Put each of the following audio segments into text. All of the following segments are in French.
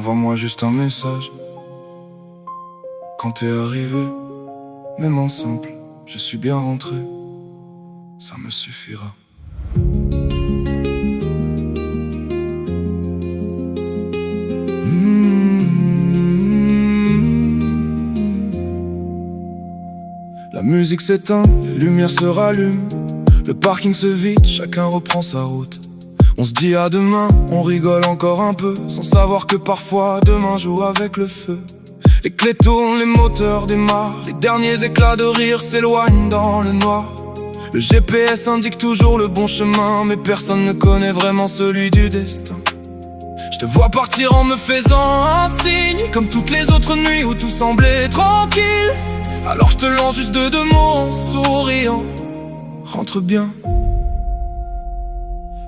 Envoie-moi juste un message quand t'es arrivé, même en simple, je suis bien rentré, ça me suffira. La musique s'éteint, les lumières se rallument, le parking se vide, chacun reprend sa route. On se dit à demain, on rigole encore un peu, sans savoir que parfois demain joue avec le feu. Les clés tournent, les moteurs démarrent, les derniers éclats de rire s'éloignent dans le noir. Le GPS indique toujours le bon chemin, mais personne ne connaît vraiment celui du destin. Je te vois partir en me faisant un signe, comme toutes les autres nuits où tout semblait tranquille. Alors je te lance juste deux mots en souriant: rentre bien.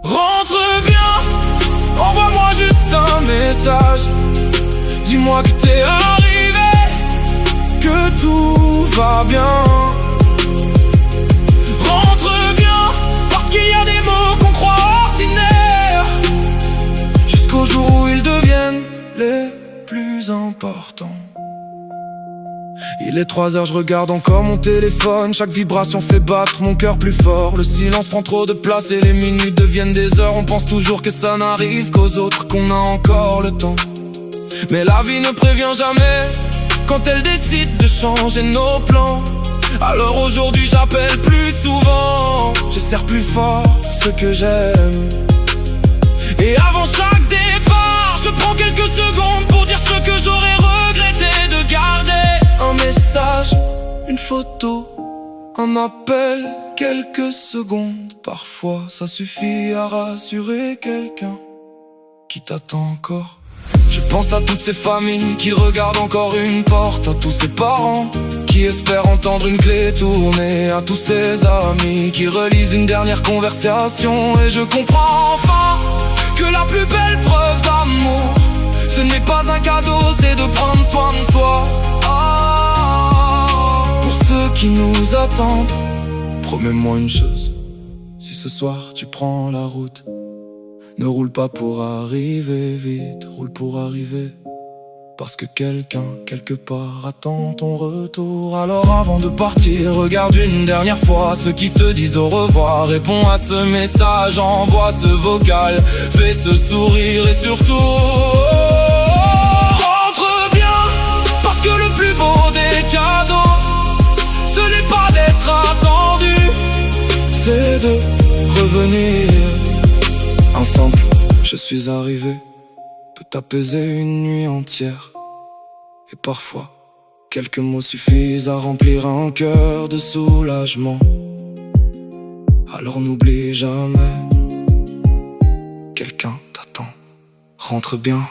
Rentre bien, envoie-moi juste un message. Dis-moi que t'es arrivé, que tout va bien. Rentre bien, parce qu'il y a des mots qu'on croit ordinaires, jusqu'au jour où ils deviennent les plus importants. Il est 3 heures, je regarde encore mon téléphone. Chaque vibration fait battre mon cœur plus fort. Le silence prend trop de place et les minutes deviennent des heures. On pense toujours que ça n'arrive qu'aux autres, qu'on a encore le temps. Mais la vie ne prévient jamais quand elle décide de changer nos plans. Alors aujourd'hui j'appelle plus souvent, je serre plus fort ce que j'aime. Et avant chaque départ, je prends quelques secondes pour dire ce que j'aurais regretté de garder. Un message, une photo, un appel, quelques secondes. Parfois ça suffit à rassurer quelqu'un qui t'attend encore. Je pense à toutes ces familles qui regardent encore une porte, à tous ces parents qui espèrent entendre une clé tourner, à tous ces amis qui relisent une dernière conversation. Et je comprends enfin que la plus belle preuve d'amour, ce n'est pas un cadeau, c'est de prendre soin de soi. Pour ceux qui nous attendent, promets-moi une chose: si ce soir tu prends la route, ne roule pas pour arriver vite, roule pour arriver, parce que quelqu'un, quelque part, attend ton retour. Alors avant de partir, regarde une dernière fois ceux qui te disent au revoir. Réponds à ce message, envoie ce vocal, fais ce sourire et surtout rentre bien, parce que le plus beau des cadeaux, ce n'est pas d'être attendu, c'est de revenir. Un simple je suis arrivé peut t'apaiser une nuit entière. Et parfois, quelques mots suffisent à remplir un cœur de soulagement. Alors n'oublie jamais, quelqu'un t'attend. Rentre bien.